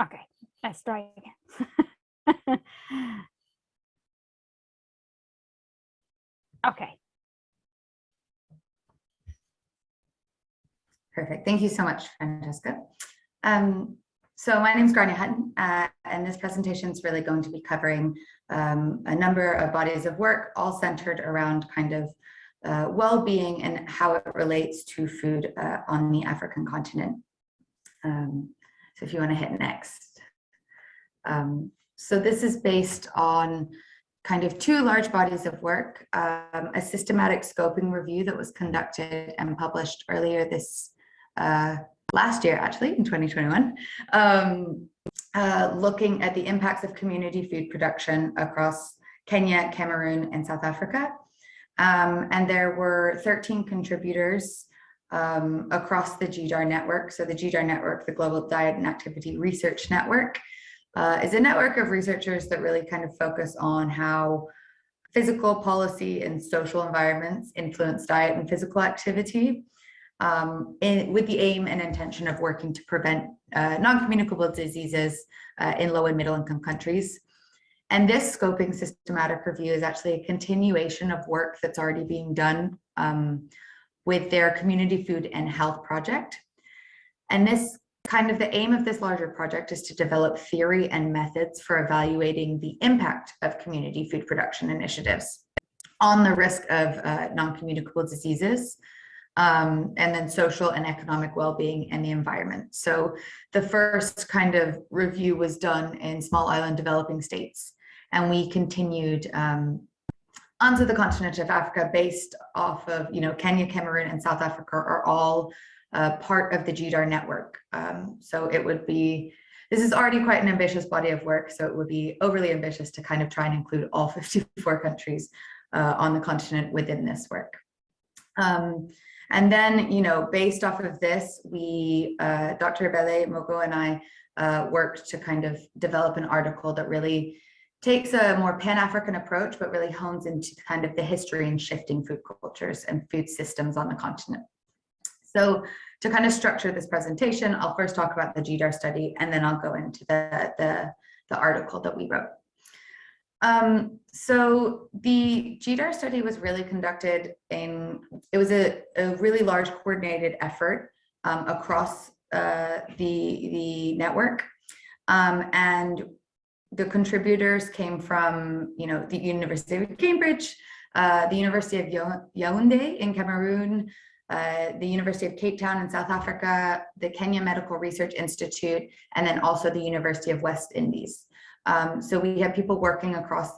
Okay, let's try again. Okay. Perfect. Thank you so much, Francesca. So my name is Grania Hutton, and this presentation is really going to be covering a number of bodies of work, all centered around kind of well-being and how it relates to food on the African continent. So if you want to hit next. So this is based on kind of two large bodies of work, a systematic scoping review that was conducted and published earlier this last year, actually, in 2021, looking at the impacts of community food production across Kenya, Cameroon, and South Africa. And there were 13 contributors across the Gdar network. So the Gdar network, the Global Diet and Activity Research Network, is a network of researchers that really kind of focus on how physical policy and social environments influence diet and physical activity, with the aim and intention of working to prevent non-communicable diseases in low and middle income countries. And this scoping systematic review is actually a continuation of work that's already being done with their community food and health project. And this kind of the aim of this larger project is to develop theory and methods for evaluating the impact of community food production initiatives on the risk of non-communicable diseases, and then social and economic well-being and the environment. So the first kind of review was done in small island developing states, and we continued onto the continent of Africa based off of, Kenya, Cameroon, and South Africa are all part of the Gdar network. So it would be, this is already quite an ambitious body of work, so it would be overly ambitious to kind of try and include all 54 countries on the continent within this work. And then, based off of this, we, Dr. Bele Mogo and I worked to kind of develop an article that really takes a more Pan-African approach, but really hones into kind of the history and shifting food cultures and food systems on the continent. So to kind of structure this presentation, I'll first talk about the Gdar study, and then I'll go into the article that we wrote. So the Gdar study was really conducted it was a really large coordinated effort across the network. And the contributors came from, the University of Cambridge, the University of Yaoundé in Cameroon, the University of Cape Town in South Africa, the Kenya Medical Research Institute, and then also the University of West Indies. So we had people working across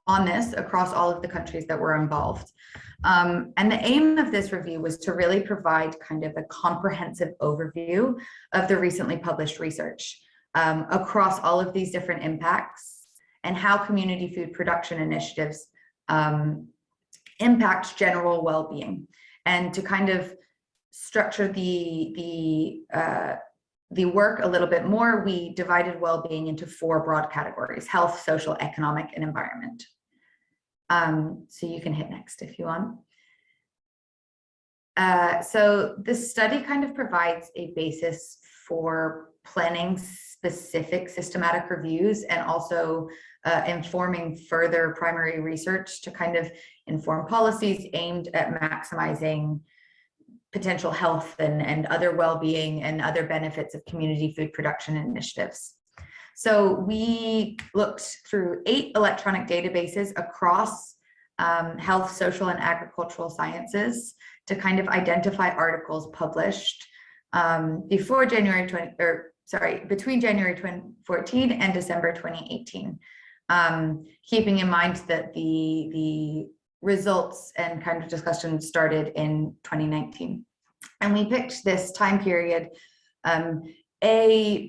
all of the countries that were involved. And the aim of this review was to really provide kind of a comprehensive overview of the recently published research across all of these different impacts and how community food production initiatives impact general well-being. And to kind of structure the work a little bit more, we divided well-being into 4 broad categories: health, social, economic, and environment. So you can hit next if you want. So this study kind of provides a basis for planning specific systematic reviews and also informing further primary research to kind of inform policies aimed at maximizing potential health and other well-being and other benefits of community food production initiatives. So we looked through 8 electronic databases across health, social, and agricultural sciences to kind of identify articles published between January 2014 and December 2018, keeping in mind that the results and kind of discussion started in 2019. And we picked this time period,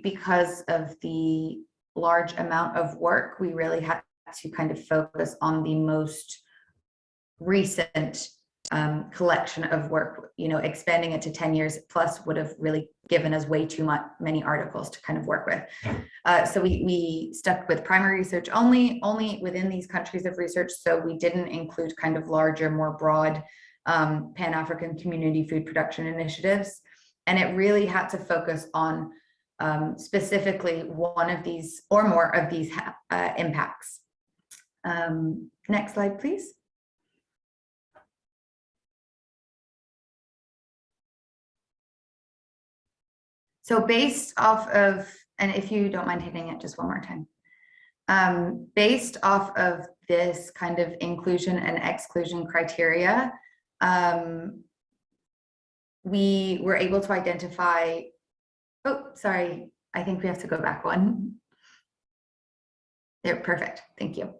because of the large amount of work, we really had to kind of focus on the most recent collection of work. Expanding it to 10 years plus would have really given us way too many articles to kind of work with. So we stuck with primary research only within these countries of research. So we didn't include kind of larger, more broad Pan-African community food production initiatives. And it really had to focus on specifically one of these or more of these impacts. Next slide, please. So based off of, and if you don't mind hitting it just one more time, based off of this kind of inclusion and exclusion criteria, we were able to identify, oh, sorry, I think we have to go back one. There, perfect, thank you.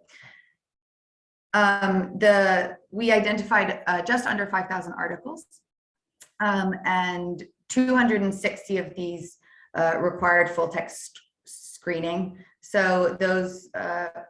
We identified just under 5,000 articles, and 260 of these required full text screening. So those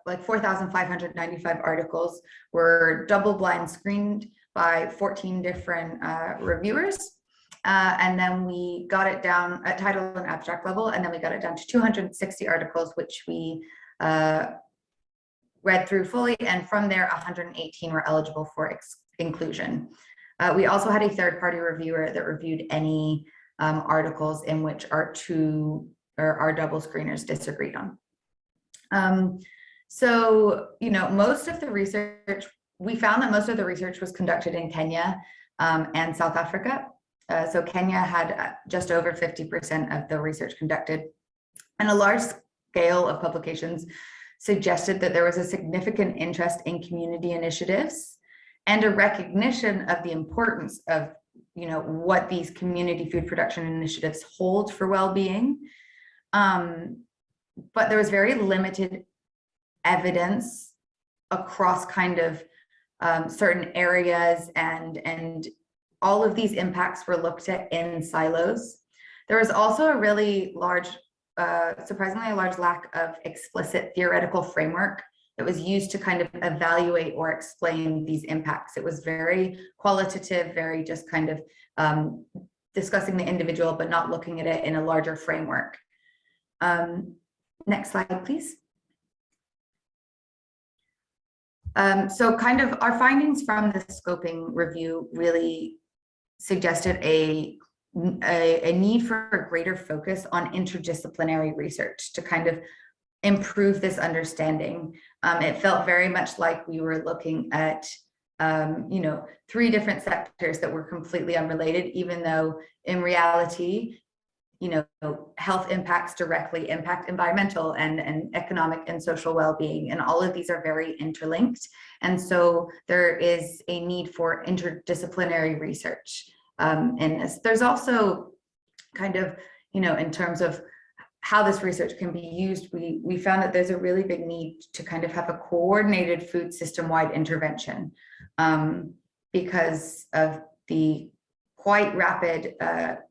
like 4,595 articles were double-blind screened by 14 different reviewers. And then we got it down at title and abstract level, and then we got it down to 260 articles, which we read through fully, and from there 118 were eligible for inclusion. We also had a third-party reviewer that reviewed any articles in which our double screeners disagreed on. So, you know, most of the research, we found that most of the research was conducted in Kenya and South Africa. So Kenya had just over 50% of the research conducted, and a large scale of publications suggested that there was a significant interest in community initiatives and a recognition of the importance of, you know, what these community food production initiatives hold for well-being. But there was very limited evidence across kind of certain areas, and all of these impacts were looked at in silos. There was also a really large, surprisingly a large lack of explicit theoretical framework that was used to kind of evaluate or explain these impacts. It was very qualitative, very just kind of discussing the individual, but not looking at it in a larger framework. Next slide, please. So kind of our findings from the scoping review really suggested a need for a greater focus on interdisciplinary research to kind of improve this understanding. It felt very much like we were looking at, you know, 3 different sectors that were completely unrelated, even though in reality, you know, health impacts directly impact environmental and economic and social well-being, and all of these are very interlinked. And so there is a need for interdisciplinary research in this. There's also kind of, you know, in terms of how this research can be used, we found that there's a really big need to kind of have a coordinated food system-wide intervention because of the quite rapid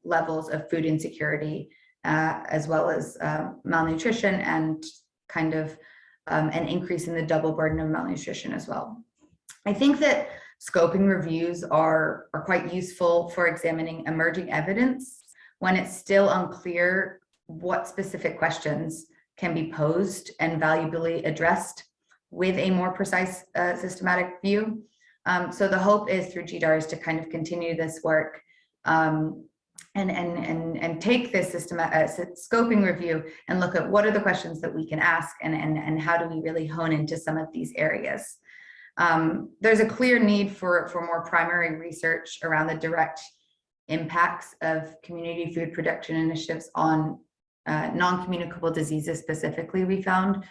levels of food insecurity, as well as malnutrition, and kind of an increase in the double burden of malnutrition as well. I think that scoping reviews are quite useful for examining emerging evidence when it's still unclear what specific questions can be posed and valuably addressed with a more precise systematic view. So the hope is through Gdar is to kind of continue this work and take this scoping review and look at what are the questions that we can ask, and how do we really hone into some of these areas. There's a clear need for more primary research around the direct impacts of community food production initiatives on non-communicable diseases specifically, we found,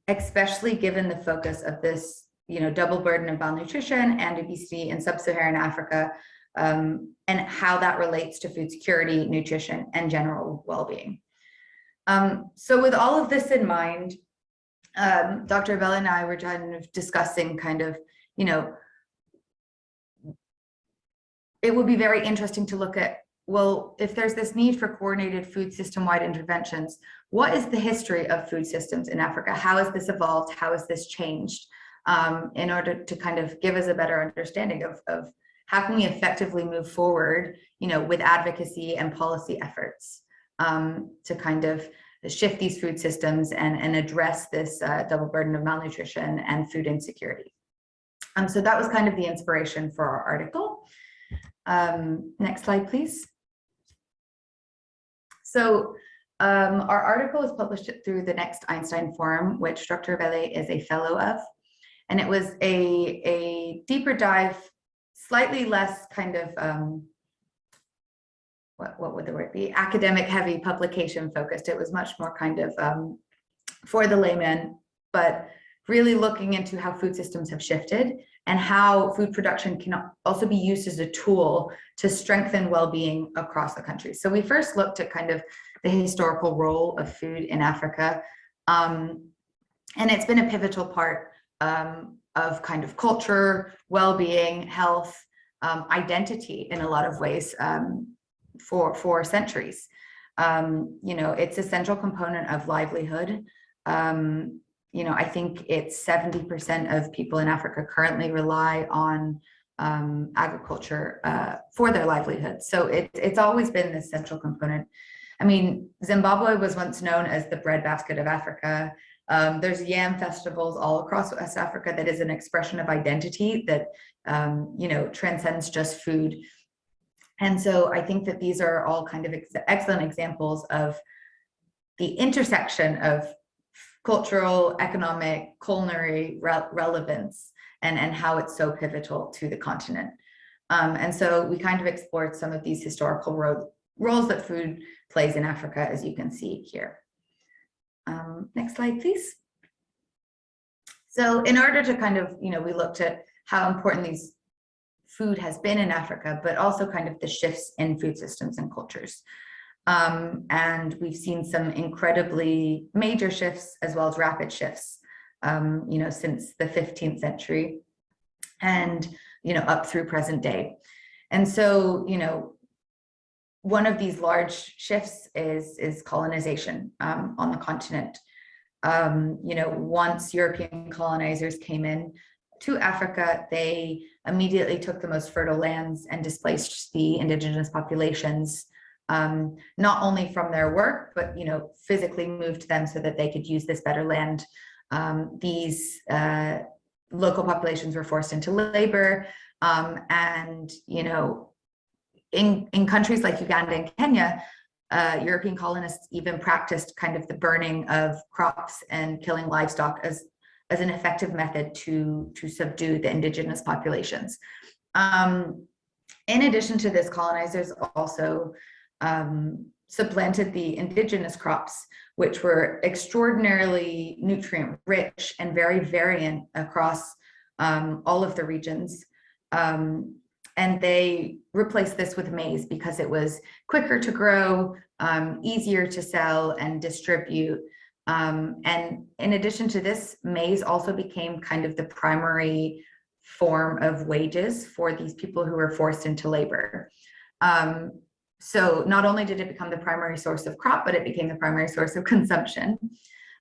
especially given the focus of this, you know, double burden of malnutrition and obesity in sub-Saharan Africa, and how that relates to food security, nutrition, and general well-being. So with all of this in mind, Dr. Bell and I were kind of discussing kind of, you know, it would be very interesting to look at, well, if there's this need for coordinated food system-wide interventions, what is the history of food systems in Africa? How has this evolved? How has this changed? In order to kind of give us a better understanding of how can we effectively move forward, you know, with advocacy and policy efforts to kind of shift these food systems and address this double burden of malnutrition and food insecurity. So that was kind of the inspiration for our article. Next slide, please. So our article was published through the Next Einstein Forum, which Dr. Bele is a fellow of. And it was a deeper dive, slightly less kind of, what would the word be? Academic heavy publication focused. It was much more kind of for the layman, but really looking into how food systems have shifted and how food production can also be used as a tool to strengthen well-being across the country. So we first looked at kind of the historical role of food in Africa. And it's been a pivotal part of kind of culture, well-being, health, identity in a lot of ways for centuries. You know, it's a central component of livelihood. You know, I think it's 70% of people in Africa currently rely on agriculture for their livelihood. So it's always been this central component. I mean, Zimbabwe was once known as the breadbasket of Africa. There's yam festivals all across West Africa that is an expression of identity that, you know, transcends just food. And so I think that these are all kind of excellent examples of the intersection of cultural, economic, culinary relevance and how it's so pivotal to the continent. And so we kind of explored some of these historical roles that food plays in Africa, as you can see here. Next slide, please. So in order to kind of, you know, we looked at how important these food has been in Africa, but also kind of the shifts in food systems and cultures. And we've seen some incredibly major shifts as well as rapid shifts, you know, since the 15th century and, you know, up through present day. And so, you know, one of these large shifts is colonization on the continent. You know, once European colonizers came in to Africa, they immediately took the most fertile lands and displaced the indigenous populations, not only from their work, but, you know, physically moved them so that they could use this better land. These local populations were forced into labor, and, you know, in countries like Uganda and Kenya, European colonists even practiced kind of the burning of crops and killing livestock as an effective method to subdue the indigenous populations. In addition to this, colonizers also supplanted the indigenous crops, which were extraordinarily nutrient rich and very variant across all of the regions. And they replaced this with maize because it was quicker to grow, easier to sell and distribute. And in addition to this, maize also became kind of the primary form of wages for these people who were forced into labor. So not only did it become the primary source of crop, but it became the primary source of consumption.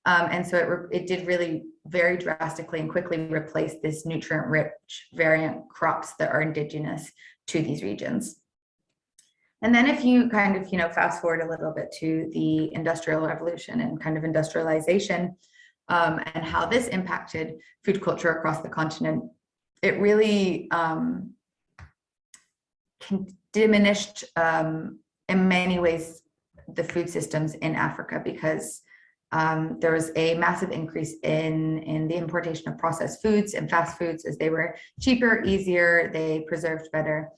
And so it did really very drastically and quickly replace this nutrient-rich variant crops that are indigenous to these regions. And then if you kind of, you know, fast forward a little bit to the Industrial Revolution and kind of industrialization and how this impacted food culture across the continent, it really diminished in many ways the food systems in Africa, because there was a massive increase in the importation of processed foods and fast foods, as they were cheaper, easier, they preserved better.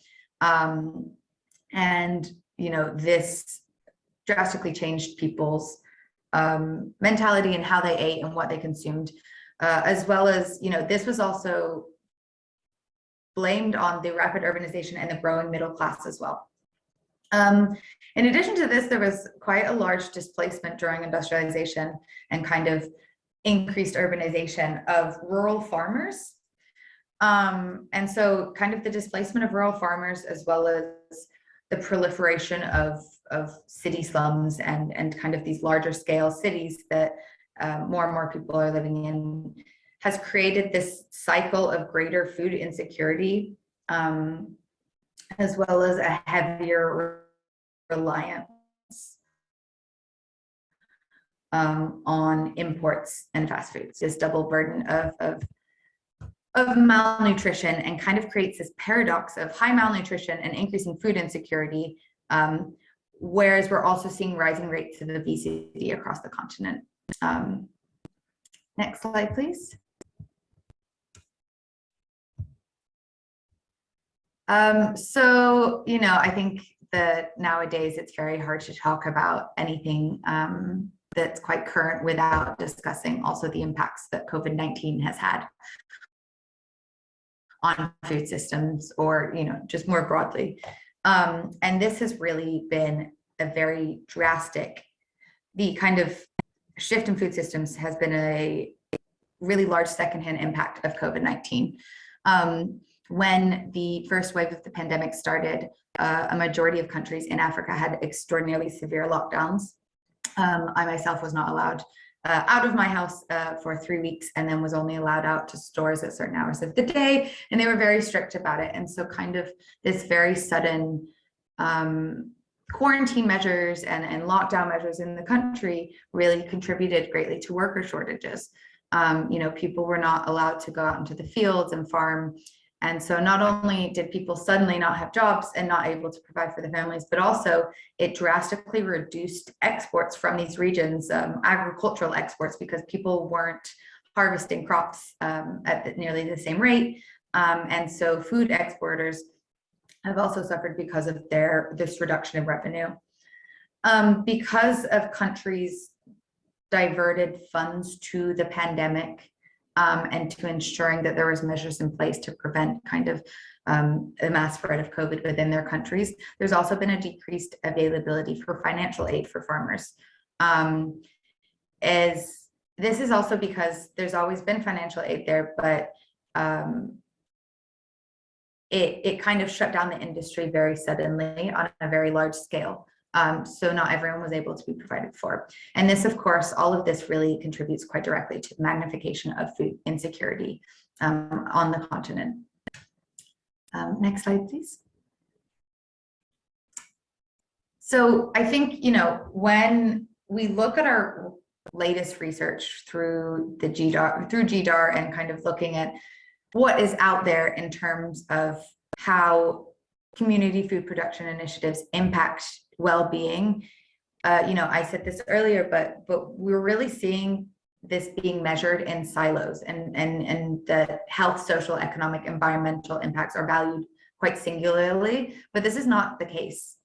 And, you know, this drastically changed people's mentality and how they ate and what they consumed, as well as, you know, this was also blamed on the rapid urbanization and the growing middle class as well. In addition to this, there was quite a large displacement during industrialization and kind of increased urbanization of rural farmers. And so kind of the displacement of rural farmers, as well as the proliferation of city slums and kind of these larger scale cities that more and more people are living in, has created this cycle of greater food insecurity, as well as a heavier reliance on imports and fast foods. This double burden of malnutrition, and kind of creates this paradox of high malnutrition and increasing food insecurity, whereas we're also seeing rising rates of obesity across the continent. Next slide, please. So, I think that nowadays it's very hard to talk about anything that's quite current without discussing also the impacts that COVID-19 has had on food systems, or just more broadly. And this has really been a very drastic, the kind of shift in food systems has been a really large secondhand impact of COVID-19. When the first wave of the pandemic started, a majority of countries in Africa had extraordinarily severe lockdowns. I myself was not allowed out of my house for 3 weeks, and then was only allowed out to stores at certain hours of the day, and they were very strict about it. And so kind of this very sudden quarantine measures and lockdown measures in the country really contributed greatly to worker shortages. People were not allowed to go out into the fields and farm. And so not only did people suddenly not have jobs and not able to provide for their families, but also it drastically reduced exports from these regions, agricultural exports, because people weren't harvesting crops at nearly the same rate. And so food exporters have also suffered because of this reduction in revenue. Because of countries diverted funds to the pandemic, and to ensuring that there was measures in place to prevent kind of a mass spread of COVID within their countries, there's also been a decreased availability for financial aid for farmers. As this is also because there's always been financial aid there, but it kind of shut down the industry very suddenly on a very large scale. So not everyone was able to be provided for. And this, of course, all of this really contributes quite directly to the magnification of food insecurity on the continent. Next slide, please. So I think, when we look at our latest research through Gdar and kind of looking at what is out there in terms of how community food production initiatives impact well-being. I said this earlier, but we're really seeing this being measured in silos, and the health, social, economic, environmental impacts are valued quite singularly, but this is not the case.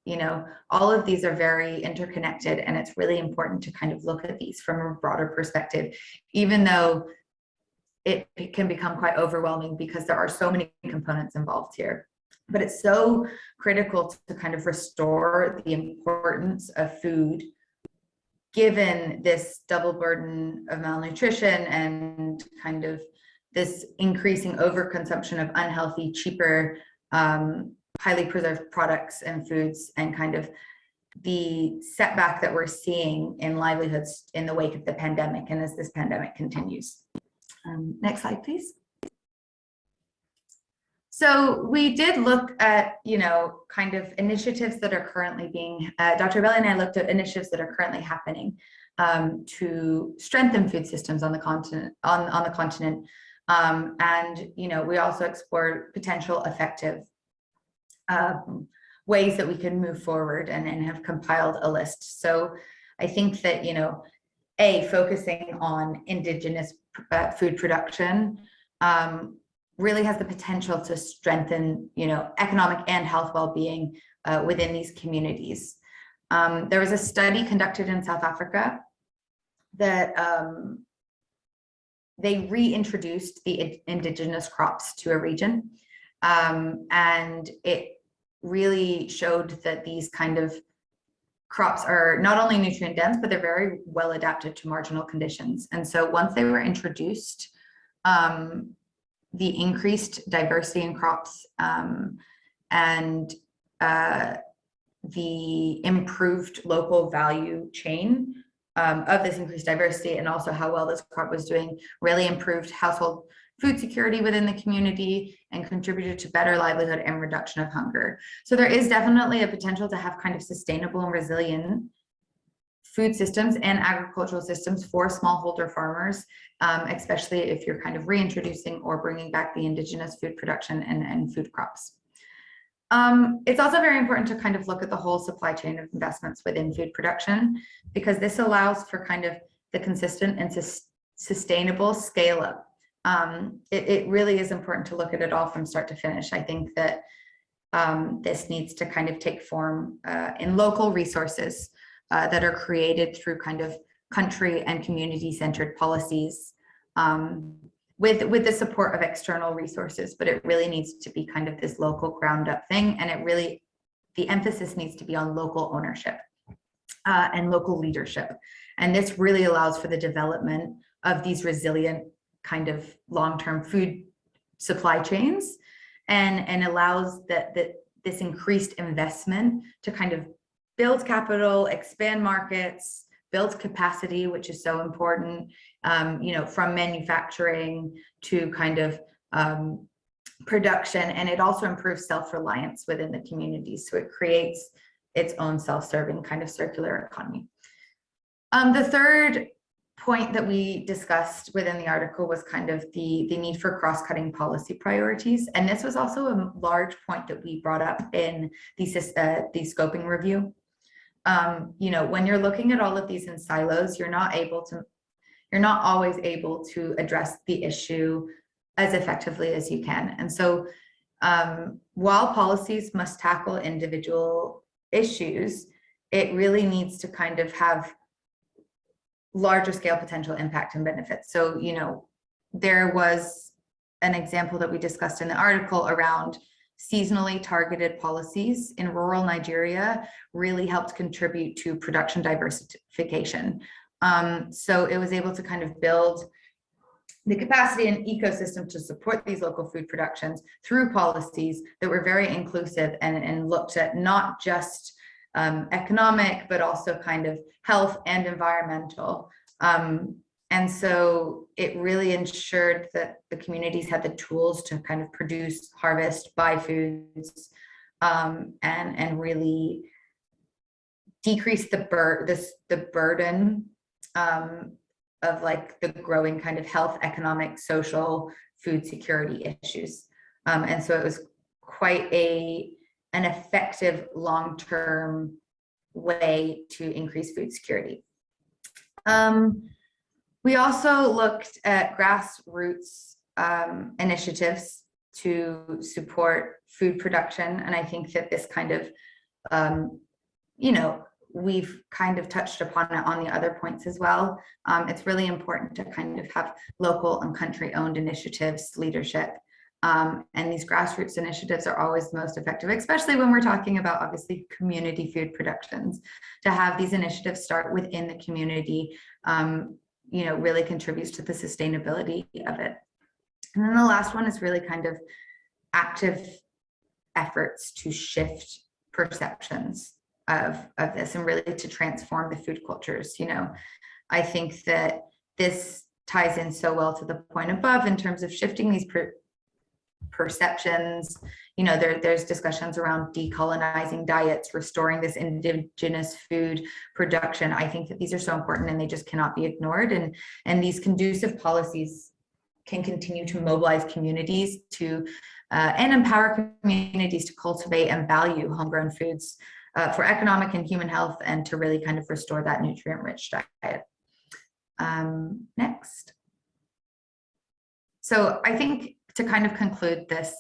All of these are very interconnected, and it's really important to kind of look at these from a broader perspective, even though it can become quite overwhelming because there are so many components involved here. But it's so critical to kind of restore the importance of food, given this double burden of malnutrition and kind of this increasing overconsumption of unhealthy, cheaper, highly preserved products and foods, and kind of the setback that we're seeing in livelihoods in the wake of the pandemic and as this pandemic continues. Next slide, please. So we did look at, kind of initiatives that are currently being, Dr. Belli and I looked at initiatives that are currently happening to strengthen food systems on the continent, and, we also explored potential effective ways that we can move forward, and have compiled a list. So I think that, focusing on indigenous food production really has the potential to strengthen, economic and health well-being within these communities. There was a study conducted in South Africa that they reintroduced the indigenous crops to a region, and it really showed that these kind of crops are not only nutrient dense, but they're very well adapted to marginal conditions. And so once they were introduced, the increased diversity in crops and the improved local value chain of this increased diversity, and also how well this crop was doing, really improved household food security within the community and contributed to better livelihood and reduction of hunger. So there is definitely a potential to have kind of sustainable and resilient food systems and agricultural systems for smallholder farmers, especially if you're kind of reintroducing or bringing back the indigenous food production and food crops. It's also very important to kind of look at the whole supply chain of investments within food production, because this allows for kind of the consistent and sustainable scale up. It really is important to look at it all from start to finish. I think that this needs to kind of take form in local resources that are created through kind of country and community-centered policies, with the support of external resources, but it really needs to be kind of this local ground up thing. And the emphasis needs to be on local ownership and local leadership. And this really allows for the development of these resilient kind of long-term food supply chains, and allows this increased investment to kind of build capital, expand markets, build capacity, which is so important, from manufacturing to kind of production. And it also improves self-reliance within the community. So it creates its own self-serving kind of circular economy. The third point that we discussed within the article was kind of the need for cross-cutting policy priorities. And this was also a large point that we brought up in the scoping review. When you're looking at all of these in silos, you're not always able to address the issue as effectively as you can. And so while policies must tackle individual issues, it really needs to kind of have larger scale potential impact and benefits. So, there was an example that we discussed in the article around seasonally targeted policies in rural Nigeria really helped contribute to production diversification. So it was able to kind of build the capacity and ecosystem to support these local food productions through policies that were very inclusive and looked at not just economic, but also kind of health and environmental. And so it really ensured that the communities had the tools to kind of produce, harvest, buy foods, and really decrease the burden of like the growing kind of health, economic, social, food security issues. And so it was quite an effective long-term way to increase food security. We also looked at grassroots initiatives to support food production. And I think that this kind of, we've kind of touched upon it on the other points as well. It's really important to kind of have local and country-owned initiatives, leadership. And these grassroots initiatives are always the most effective, especially when we're talking about obviously community food productions. To have these initiatives start within the community, really contributes to the sustainability of it. And then the last one is really kind of active efforts to shift perceptions of this and really to transform the food cultures. I think that this ties in so well to the point above in terms of shifting these perceptions. There's discussions around decolonizing diets, restoring this indigenous food production. I think that these are so important and they just cannot be ignored. And these conducive policies can continue to mobilize communities to and empower communities to cultivate and value homegrown foods for economic and human health, and to really kind of restore that nutrient-rich diet. Next. So I think to kind of conclude this,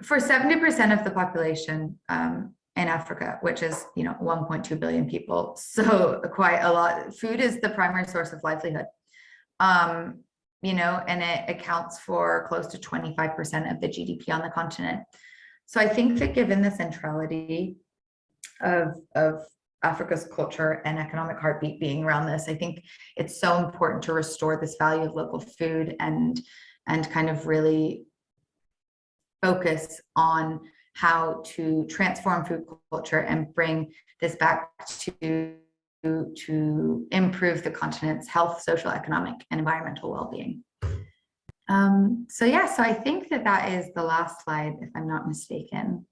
for 70% of the population in Africa, which is 1.2 billion people, so quite a lot, food is the primary source of livelihood. And it accounts for close to 25% of the GDP on the continent. So I think that given the centrality of Africa's culture and economic heartbeat being around this, I think it's so important to restore this value of local food and kind of really focus on how to transform food culture and bring this back to improve the continent's health, social, economic, and environmental well-being. So I think that is the last slide, if I'm not mistaken.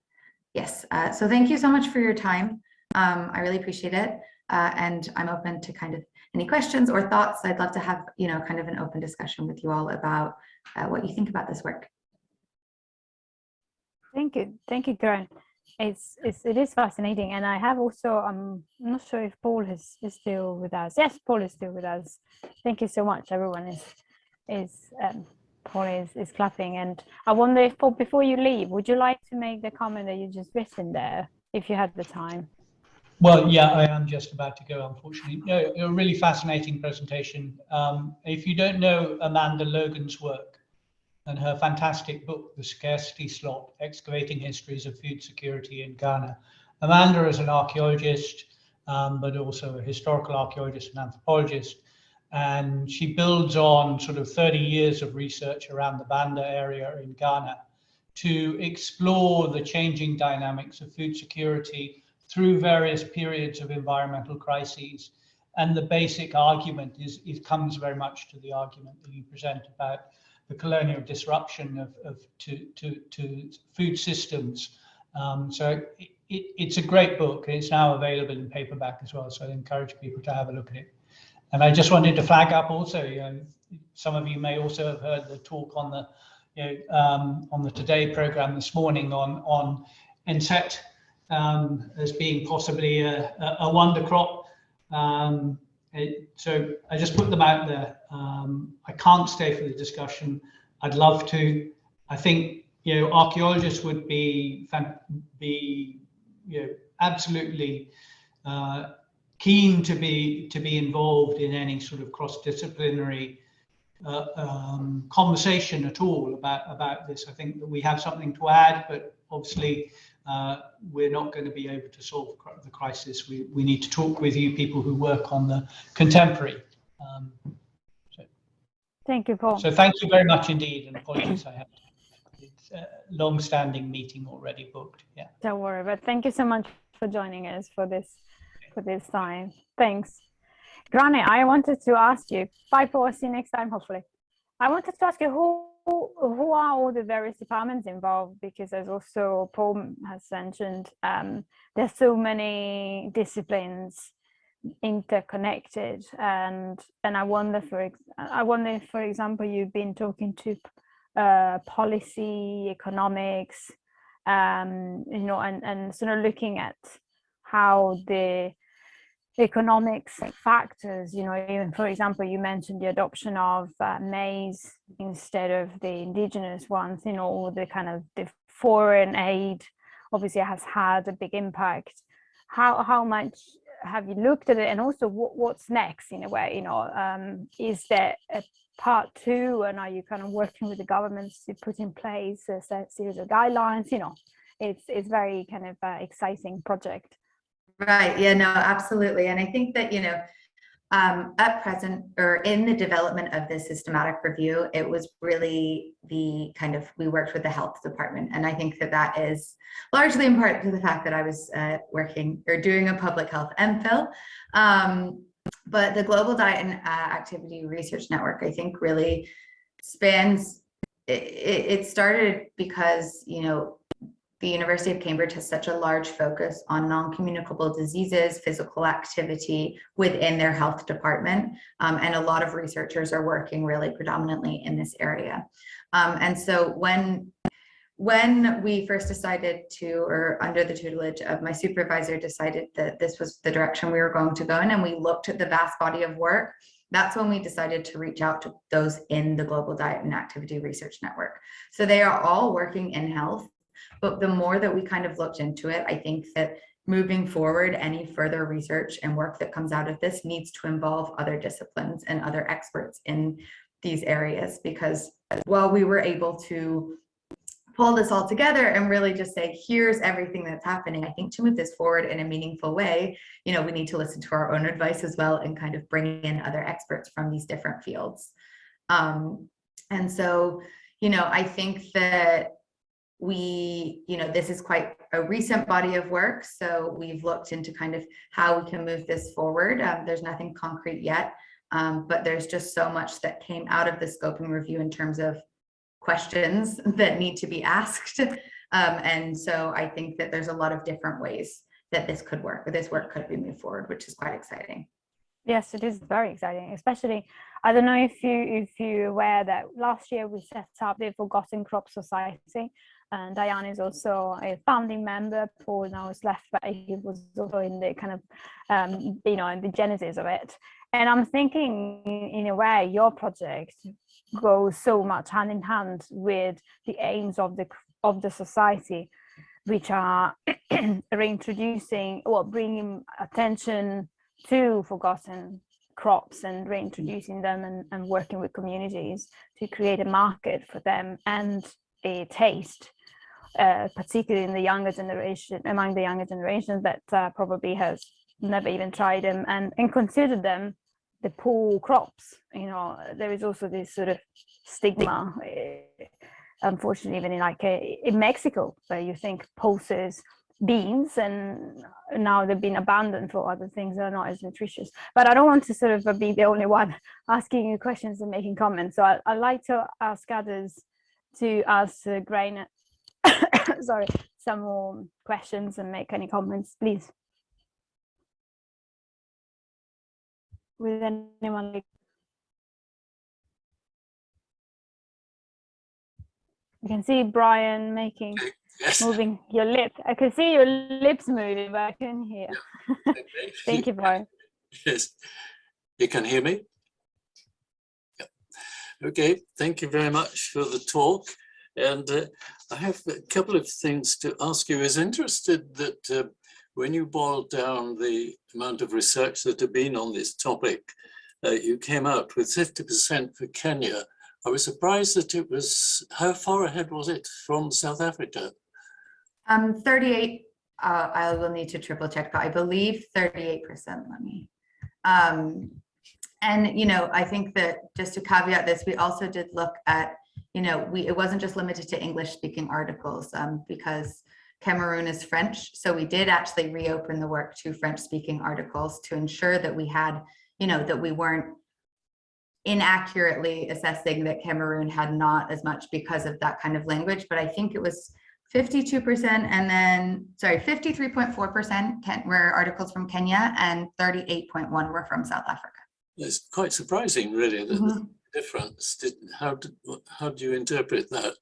Yes, so thank you so much for your time. I really appreciate it. And I'm open to kind of any questions or thoughts. I'd love to have, kind of an open discussion with you all about what you think about this work. Thank you, Karen. It is fascinating, and I have also I'm not sure if Paul is still with us. Yes, Paul is still with us. Thank you so much. Everyone is Paul is clapping, and I wonder if Paul, before you leave, would you like to make the comment that you just written there, if you had the time? Well, yeah, I am just about to go, unfortunately. No, a really fascinating presentation. If you don't know Amanda Logan's work and her fantastic book, The Scarcity Slot, Excavating Histories of Food Security in Ghana. Amanda is an archaeologist, but also a historical archaeologist and anthropologist. And she builds on sort of 30 years of research around the Banda area in Ghana to explore the changing dynamics of food security through various periods of environmental crises. And the basic argument comes very much to the argument that you present about the colonial disruption to food systems. So it's a great book. It's now available in paperback as well. So I encourage people to have a look at it. And I just wanted to flag up also, some of you may also have heard the talk on the Today program this morning on NSET as being possibly a wonder crop. So I just put them out there. I can't stay for the discussion. I'd love to. I think archaeologists would be absolutely keen to be involved in any sort of cross-disciplinary conversation at all about this. I think that we have something to add, but obviously we're not going to be able to solve the crisis. We need to talk with you people who work on the contemporary. Thank you, Paul. So thank you very much indeed, and apologies it's a long-standing meeting already booked. Yeah. Don't worry, but thank you so much for joining us for this time. Thanks. Granny, I wanted to ask you, bye Paul, I'll see you next time, hopefully. I wanted to ask you who are all the various departments involved, because as also Paul has mentioned, there's so many disciplines interconnected, and I wonder if, for example, you've been talking to policy, economics, and sort of looking at how the economics factors, even for example, you mentioned the adoption of maize instead of the indigenous ones, all the kind of the foreign aid obviously has had a big impact. How much have you looked at it, and also what's next in a way? Is there a part two, and are you kind of working with the governments to put in place a series of guidelines? It's very kind of exciting project. Right. Yeah, no, absolutely. And I think that, at present, or in the development of this systematic review, it was really we worked with the health department. And I think that is largely in part to the fact that I was working or doing a public health MPhil. But the Global Diet and Activity Research Network, I think, really spans, it started because, the University of Cambridge has such a large focus on non-communicable diseases, physical activity within their health department. And a lot of researchers are working really predominantly in this area. And so when we first decided to, or under the tutelage of my supervisor, decided that this was the direction we were going to go in, and we looked at the vast body of work, that's when we decided to reach out to those in the Global Diet and Activity Research Network. So they are all working in health. But the more that we kind of looked into it, I think that moving forward, any further research and work that comes out of this needs to involve other disciplines and other experts in these areas, because while we were able to pull this all together and really just say, here's everything that's happening, I think to move this forward in a meaningful way, we need to listen to our own advice as well and kind of bring in other experts from these different fields. And so, I think that this is quite a recent body of work. So we've looked into kind of how we can move this forward. There's nothing concrete yet, but there's just so much that came out of the scoping review in terms of questions that need to be asked. And so I think that there's a lot of different ways that this could work, or this work could be moved forward, which is quite exciting. Yes, it is very exciting, especially, I don't know if you're aware that last year we set up the Forgotten Crop Society, and Diane is also a founding member. Paul now is left, but he was also in the kind of, you know, in the genesis of it. And I'm thinking, in a way, your project goes so much hand in hand with the aims of the society, which are reintroducing, well, bringing attention to forgotten crops and reintroducing them, and working with communities to create a market for them and a taste, particularly in the younger generation, among the younger generation that probably has never even tried them and consider them the poor crops. You know, there is also this sort of stigma, unfortunately, even in Mexico, where you think pulses beans, and now they've been abandoned for other things that are not as nutritious. But I don't want to sort of be the only one asking you questions and making comments. So I'd like to ask others to ask Grain sorry, some more questions and make any comments, please. With anyone? You can see Brian making, moving your lip. I can see your lips moving, but I couldn't hear. Yeah. Thank you, Brian. Yes, you can hear me? Yeah. Okay, thank you very much for the talk. And I have a couple of things to ask you. I was interested that when you boiled down the amount of research that had been on this topic, you came out with 50% for Kenya. I was surprised that it was, how far ahead was it from South Africa? 38, I will need to triple check, but I believe 38%, let me. And, you know, I think that just to caveat this, we also did look at, you know, it wasn't just limited to English speaking articles, because Cameroon is French. So we did actually reopen the work to French speaking articles to ensure that we had, you know, that we weren't inaccurately assessing that Cameroon had not as much because of that kind of language. But I think it was 52% and then, sorry, 53.4% were articles from Kenya and 38.1 were from South Africa. It's quite surprising, really, that the difference. How do you interpret that?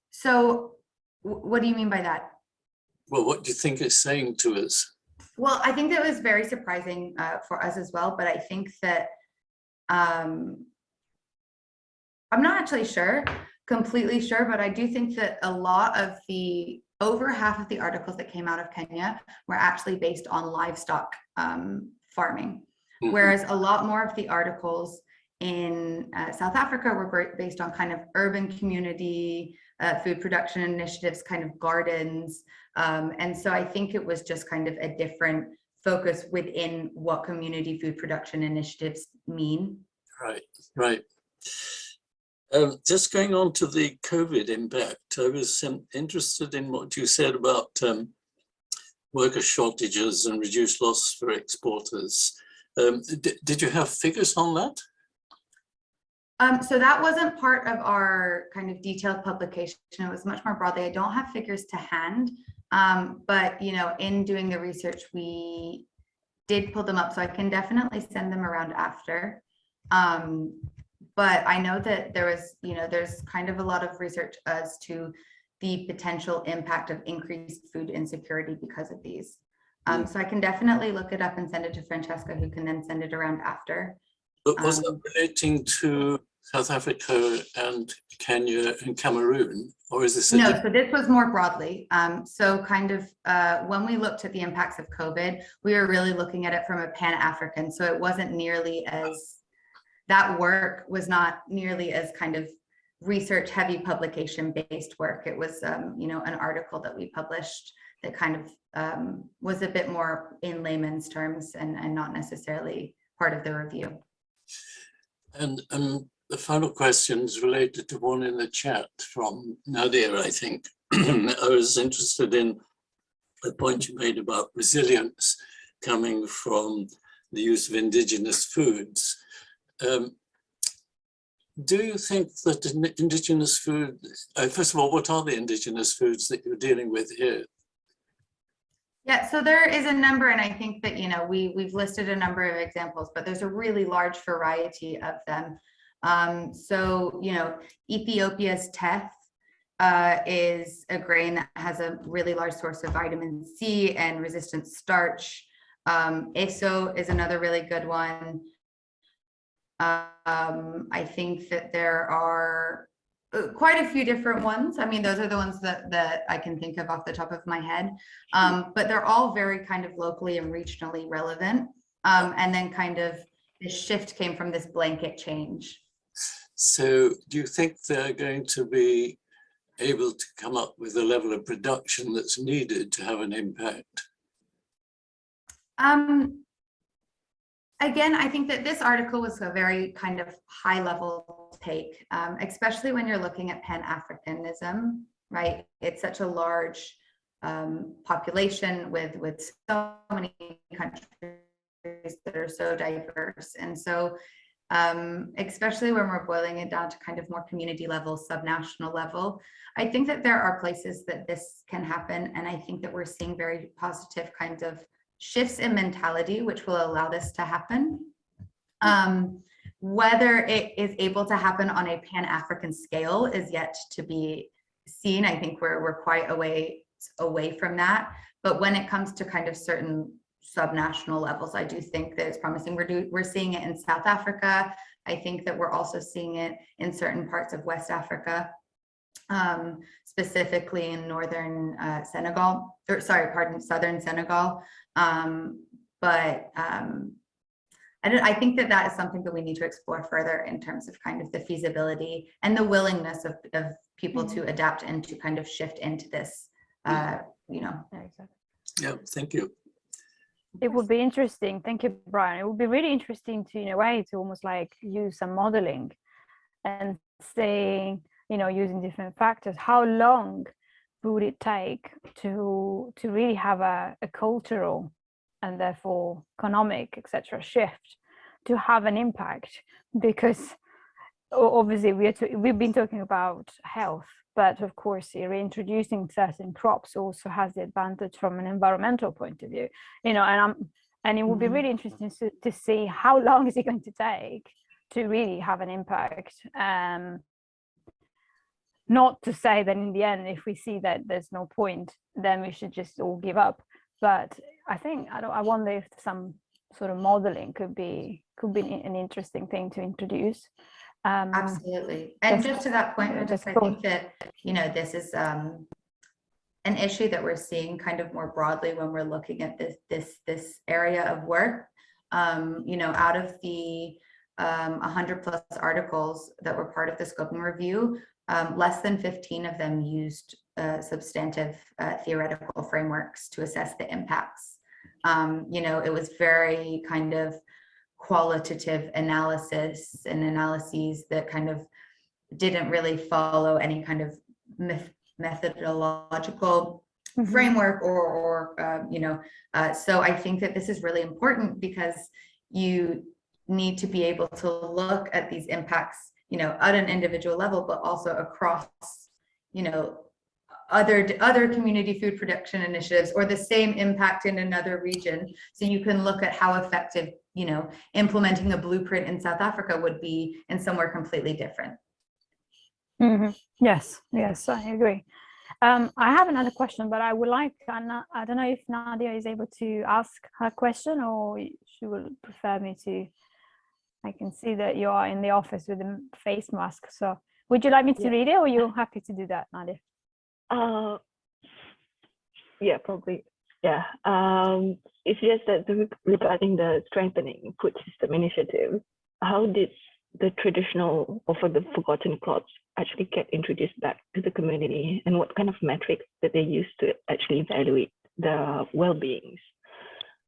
So what do you mean by that? Well, what do you think it's saying to us? Well, I think that was very surprising for us as well, but I think that I'm not actually completely sure, but I do think that a lot of over half of the articles that came out of Kenya were actually based on livestock farming, whereas a lot more of the articles in South Africa were based on kind of urban community food production initiatives, kind of gardens. And so I think it was just kind of a different focus within what community food production initiatives mean. Right, right. Just going on to the COVID impact, I was interested in what you said about worker shortages and reduced loss for exporters. Did you have figures on that? So that wasn't part of our kind of detailed publication. It was much more broadly. I don't have figures to hand, but you know, in doing the research, we did pull them up, so I can definitely send them around after. But I know that there was, you know, there's kind of a lot of research as to the potential impact of increased food insecurity because of these. So I can definitely look it up and send it to Francesca, who can then send it around after. But was that relating to South Africa and Kenya and Cameroon, or is this? No, so this was more broadly. So kind of when we looked at the impacts of COVID, we were really looking at it from a Pan-African. So it wasn't nearly as, that work was not nearly as kind of research heavy publication based work. It was, you know, an article that we published that kind of was a bit more in layman's terms and not necessarily part of the review. And the final question is related to one in the chat from Nadia, I think. I was interested in the point you made about resilience coming from the use of indigenous foods. Do you think that indigenous food, first of all, what are the indigenous foods that you're dealing with here? Yeah, so there is a number, and I think that, you know, we've listed a number of examples, but there's a really large variety of them. So, you know, Ethiopia's teff is a grain that has a really large source of vitamin C and resistant starch. Eso is another really good one. I think that there are quite a few different ones. I mean, those are the ones that I can think of off the top of my head. But they're all very kind of locally and regionally relevant. And then kind of the shift came from this blanket change. So do you think they're going to be able to come up with a level of production that's needed to have an impact? Again, I think that this article was a very kind of high level take, especially when you're looking at Pan-Africanism, right? It's such a large population with so many countries that are so diverse. And so especially when we're boiling it down to kind of more community level, subnational level, I think that there are places that this can happen. And I think that we're seeing very positive kinds of shifts in mentality, which will allow this to happen. Whether it is able to happen on a Pan-African scale is yet to be seen. I think we're quite a way away from that. But when it comes to kind of certain subnational levels, I do think that it's promising. We're seeing it in South Africa. I think that we're also seeing it in certain parts of West Africa, specifically in northern Senegal, or sorry, pardon, southern Senegal. I think that that is something that we need to explore further in terms of kind of the feasibility and the willingness of people to adapt and to kind of shift into this, you know. Yeah, exactly. Yeah, thank you. It would be interesting. Thank you, Brian. It would be really interesting to, in a way, to almost like use some modeling and saying, you know, using different factors, how long would it take to really have a cultural and therefore economic, etc., shift to have an impact? Because obviously we've been talking about health, but of course reintroducing certain crops also has the advantage from an environmental point of view, you know, and it would be really interesting to see how long is it going to take to really have an impact. Not to say that in the end, if we see that there's no point, then we should just all give up. But I think, I wonder if some sort of modeling could be an interesting thing to introduce. Absolutely. And just to that point, I think that, you know, this is an issue that we're seeing kind of more broadly when we're looking at this area of work. You know, out of the 100+ articles that were part of the scoping review, less than 15 of them used substantive theoretical frameworks to assess the impacts. You know, it was very kind of qualitative analysis and analyses that kind of didn't really follow any kind of methodological framework or you know, so I think that this is really important because you need to be able to look at these impacts, you know, at an individual level, but also across, you know, other community food production initiatives or the same impact in another region. So you can look at how effective, you know, implementing a blueprint in South Africa would be in somewhere completely different. Yes, I agree. I have another question, but I would like, I don't know if Nadia is able to ask her question or she will prefer me to. I can see that you are in the office with a face mask. So would you like me to read it, or are you happy to do that, Nadia? Yeah, probably. Yeah. It's just that regarding the strengthening food system initiative, how did the traditional or for the forgotten crops actually get introduced back to the community, and what kind of metrics that they use to actually evaluate the well-beings?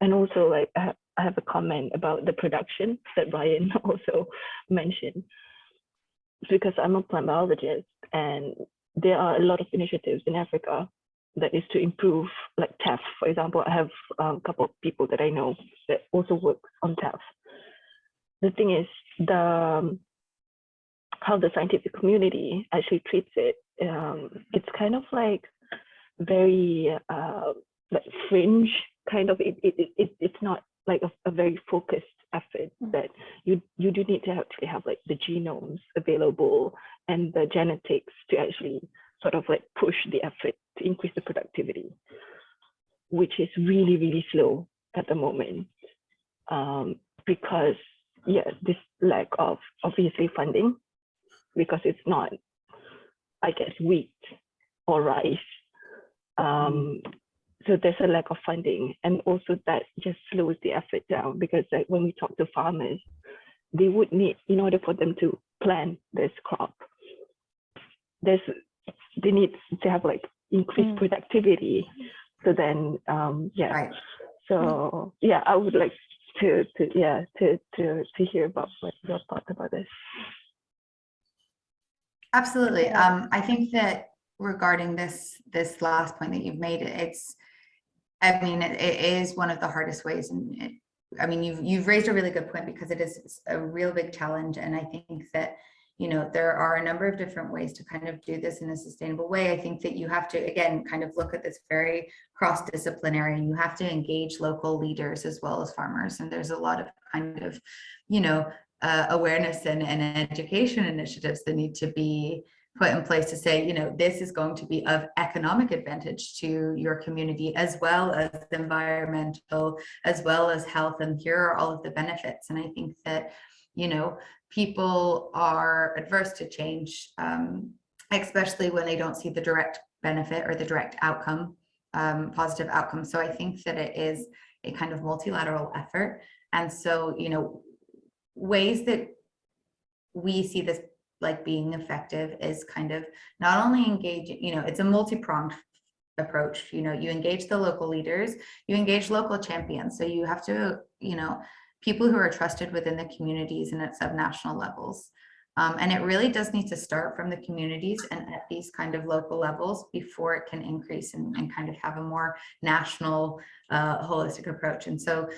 And also, like, I have a comment about the production that Brian also mentioned, because I'm a plant biologist, and there are a lot of initiatives in Africa that is to improve, like TAF, for example. I have a couple of people that I know that also work on TAF. The thing is, how the scientific community actually treats it, it's kind of like very like fringe kind of. It's not like a very focused effort that you do need to actually have like the genomes available and the genetics to actually sort of like push the effort to increase the productivity, which is really, really slow at the moment, because this lack of obviously funding, because it's not, I guess, wheat or rice. So there's a lack of funding, and also that just slows the effort down, because like when we talk to farmers, they would need, in order for them to plant this crop, they need to have like increased productivity. So then, Right. So yeah, I would like to hear about what your thoughts about this. Absolutely. I think that regarding this last point that you've made, it is one of the hardest ways, and you've raised a really good point, because it is a real big challenge. And I think that, you know, there are a number of different ways to kind of do this in a sustainable way. I think that you have to, again, kind of look at this very cross-disciplinary, and you have to engage local leaders as well as farmers. And there's a lot of kind of, you know, awareness and education initiatives that need to be put in place to say, you know, this is going to be of economic advantage to your community, as well as environmental, as well as health, and here are all of the benefits. And I think that, you know, people are adverse to change, especially when they don't see the direct benefit or the direct outcome, positive outcome. So I think that it is a kind of multilateral effort. And so, you know, ways that we see this like being effective is kind of not only engaging, you know, it's a multi-pronged approach. You know, you engage the local leaders, you engage local champions. So you have to, you know, people who are trusted within the communities and at subnational levels. And it really does need to start from the communities and at these kind of local levels before it can increase and kind of have a more national, holistic approach. And so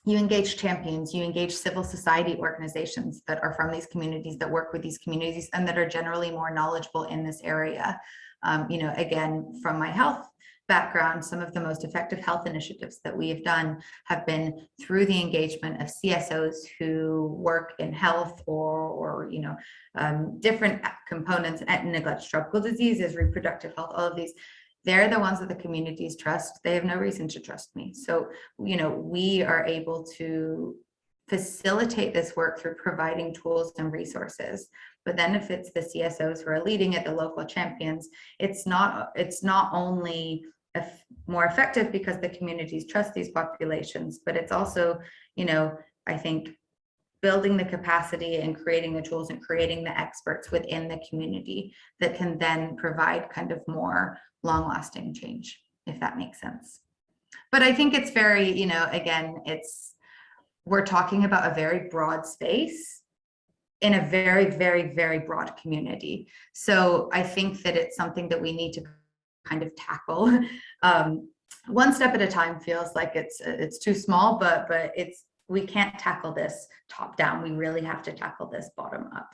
you engage champions, you engage civil society organizations that are from these communities, that work with these communities, and that are generally more knowledgeable in this area. You know, again, from my health background, some of the most effective health initiatives that we have done have been through the engagement of CSOs who work in health or you know, different components, neglected tropical diseases, reproductive health, all of these. They're the ones that the communities trust. They have no reason to trust me. So, you know, we are able to facilitate this work through providing tools and resources. But then if it's the CSOs who are leading it, the local champions, it's not only more effective because the communities trust these populations, but it's also, you know, I think building the capacity and creating the tools and creating the experts within the community that can then provide kind of more long-lasting change, if that makes sense. But I think it's very, you know, again, we're talking about a very broad space in a very, very, very broad community. So I think that it's something that we need to kind of tackle. One step at a time feels like it's too small, but we can't tackle this top down. We really have to tackle this bottom up.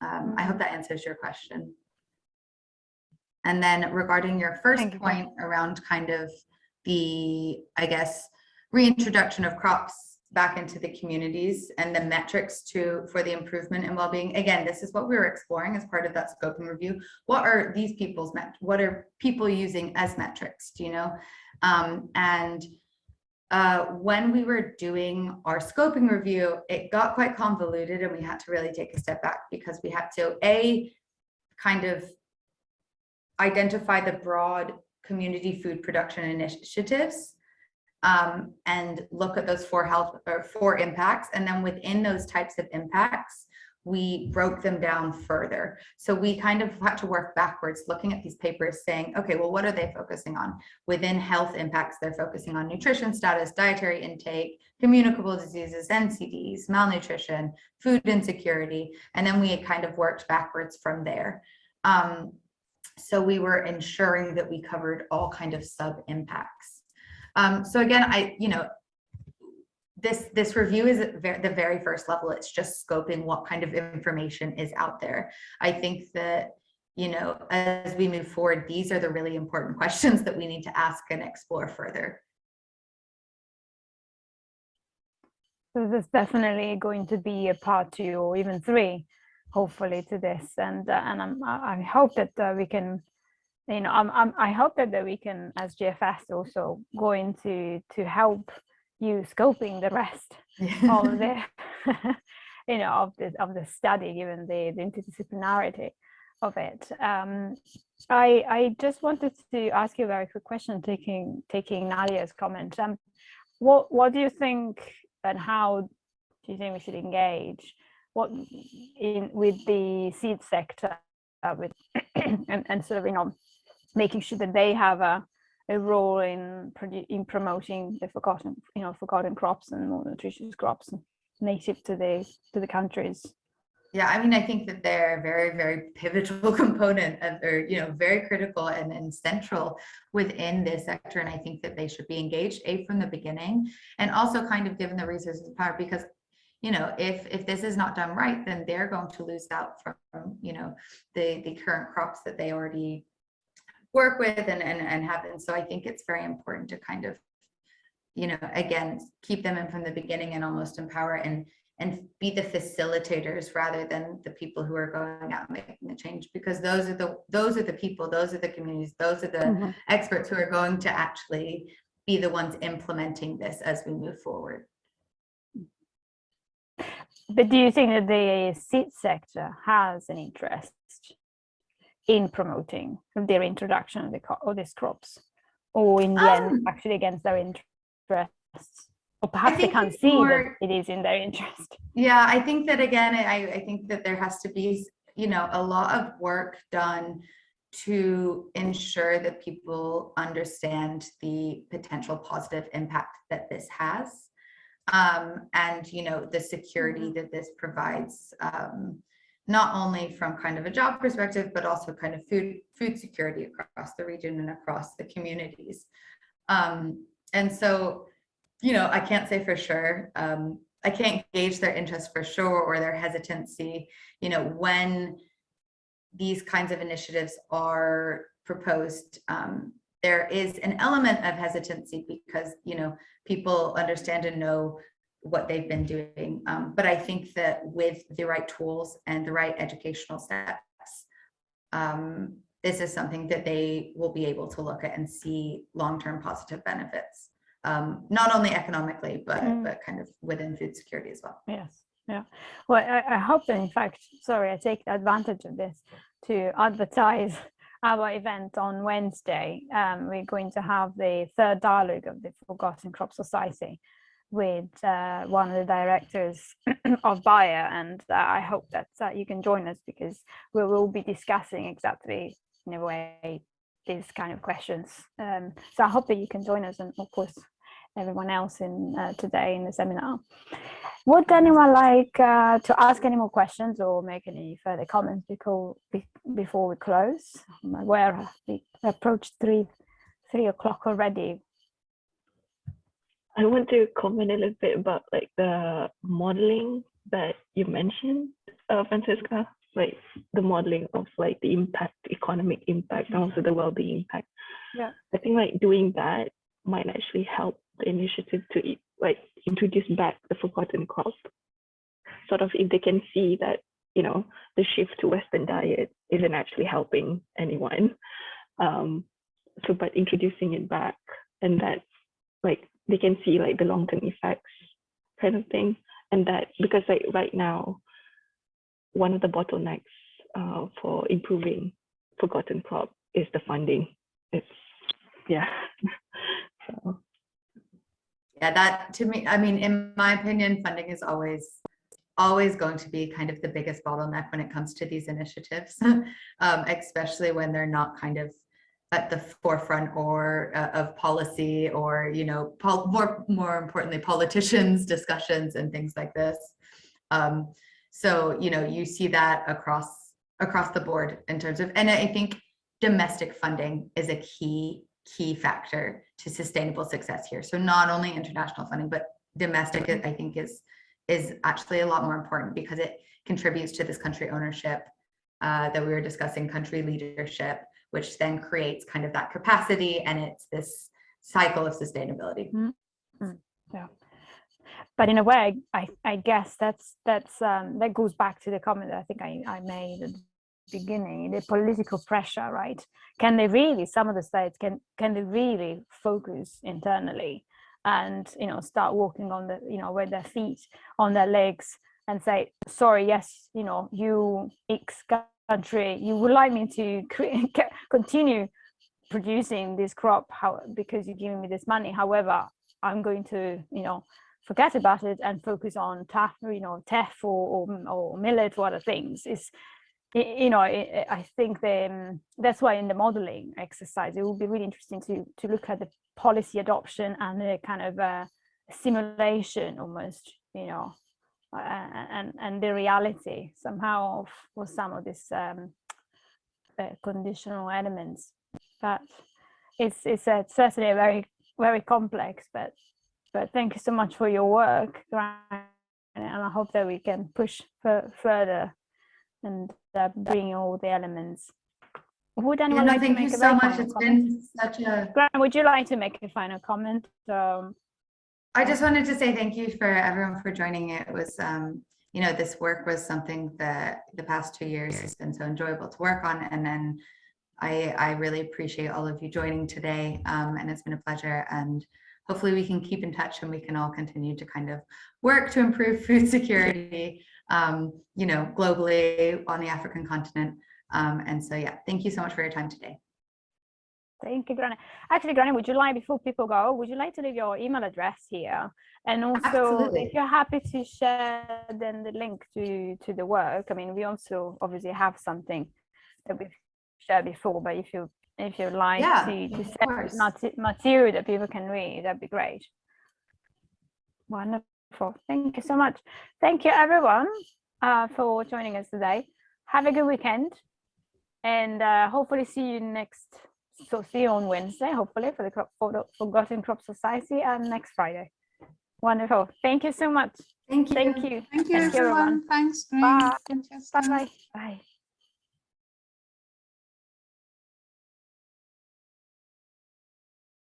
I hope that answers your question. And then regarding your first point around kind of the, I guess, reintroduction of crops back into the communities and the metrics for the improvement in well-being. Again, this is what we were exploring as part of that scoping review. What are these people's what are people using as metrics, do you know? When we were doing our scoping review, it got quite convoluted, and we had to really take a step back because we had to kind of identify the broad community food production initiatives, and look at those four impacts. And then within those types of impacts, we broke them down further. So we kind of had to work backwards, looking at these papers saying, okay, well, what are they focusing on? Within health impacts, they're focusing on nutrition status, dietary intake, communicable diseases, NCDs, malnutrition, food insecurity. And then we kind of worked backwards from there. So we were ensuring that we covered all kind of sub impacts. So again, this review is at the very first level. It's just scoping what kind of information is out there. I think that, you know, as we move forward, these are the really important questions that we need to ask and explore further. So there's definitely going to be a part 2 or even 3 hopefully to this, and I hope that we can, I hope that we can, as GFS, also go into to help you scoping the rest of the of the study, given the interdisciplinarity of it. I just wanted to ask you a very quick question, taking Nadia's comment. What do you think, and how do you think we should engage with the seed sector, with and sort of making sure that they have a role in promoting the forgotten crops and more nutritious crops native to the countries? Yeah, I mean, I think that they're a very, very pivotal component of, or, very critical and central within this sector. And I think that they should be engaged from the beginning, and also kind of given the resources and power, because, if this is not done right, then they're going to lose out from, the current crops that they already work with and have. And so I think it's very important to kind of, again, keep them in from the beginning and almost empower and be the facilitators rather than the people who are going out and making the change, because those are the people, those are the communities, those are the experts who are going to actually be the ones implementing this as we move forward. But do you think that the seed sector has an interest in promoting their introduction of these crops, or in the end actually against their interests? Or perhaps they can't see that it is in their interest. Yeah, I think that, again, I think that there has to be, a lot of work done to ensure that people understand the potential positive impact that this has, and, the security that this provides, not only from kind of a job perspective, but also kind of food security across the region and across the communities. And so, I can't say for sure. I can't gauge their interest for sure, or their hesitancy, when these kinds of initiatives are proposed. There is an element of hesitancy because, people understand and know what they've been doing. But I think that with the right tools and the right educational steps, this is something that they will be able to look at and see long-term positive benefits. Not only economically, but kind of within food security as well. Yes, yeah. Well, I hope that, in fact, I take advantage of this to advertise our event on Wednesday. We're going to have the third dialogue of the Forgotten Crop Society with one of the directors of Bayer, and I hope that you can join us, because we will be discussing exactly, in a way, these kind of questions. So I hope that you can join us, and of course everyone else today in the seminar. Would anyone like to ask any more questions or make any further comments before we close? I'm aware we approached 3 o'clock already. I want to comment a little bit about the modeling that you mentioned, Francisca, the modeling of the impact, economic impact, and also the well-being impact. Yeah, I think doing that might actually help the initiative to introduce back the forgotten crop. Sort of, if they can see that the shift to Western diet isn't actually helping anyone, so by introducing it back, and that they can see the long-term effects kind of thing, and that because right now one of the bottlenecks for improving forgotten crop is the funding. So yeah, that, to me, I mean, in my opinion, funding is always going to be kind of the biggest bottleneck when it comes to these initiatives, especially when they're not kind of at the forefront or of policy, or more importantly, politicians' discussions and things like this. So you see that across the board in terms of, and I think domestic funding is a key factor to sustainable success here. So not only international funding, but domestic, I think is actually a lot more important, because it contributes to this country ownership that we were discussing, country leadership, which then creates kind of that capacity, and it's this cycle of sustainability. Yeah. But in a way, I guess that goes back to the comment that I think I made at the beginning, the political pressure, right? Can they really, some of the states, can they really focus internally and, you know, start walking on the, you know, with their feet on their legs and say, sorry, yes, you know, you X country, you would like me to continue producing this crop because you're giving me this money. However, I'm going to, you know, forget about it and focus on teff or millet or other things. Is, you know, I think that's why in the modeling exercise it will be really interesting to look at the policy adoption and the kind of simulation almost, you know, and the reality somehow of some of these conditional elements. But it's certainly a very, very complex, but thank you so much for your work, and I hope that we can push further and bring all the elements. Would anyone like to make a very final comment? Been such a... Grant, would you like to make a final comment? I just wanted to say thank you for everyone for joining. It was, you know, this work was something that the past 2 years has been so enjoyable to work on, and then I really appreciate all of you joining today, and it's been a pleasure. And hopefully we can keep in touch and we can all continue to kind of work to improve food security, you know, globally on the African continent. And so, yeah, thank you so much for your time today. Thank you, Granny. Actually, Granny, would you like, before people go, would you like to leave your email address here? And also, Absolutely. if you're happy to share then the link to the work, I mean, we also obviously have something that we've shared before, but if you like to send material that people can read, that'd be great. Wonderful. Thank you so much. Thank you, everyone, for joining us today. Have a good weekend, and hopefully see you on Wednesday, hopefully, for the Forgotten Crop Society, and next Friday. Wonderful. Thank you so much. Thank you. Thank you. Thank you, everyone. Thanks. Bye. Francesca. Bye. Bye.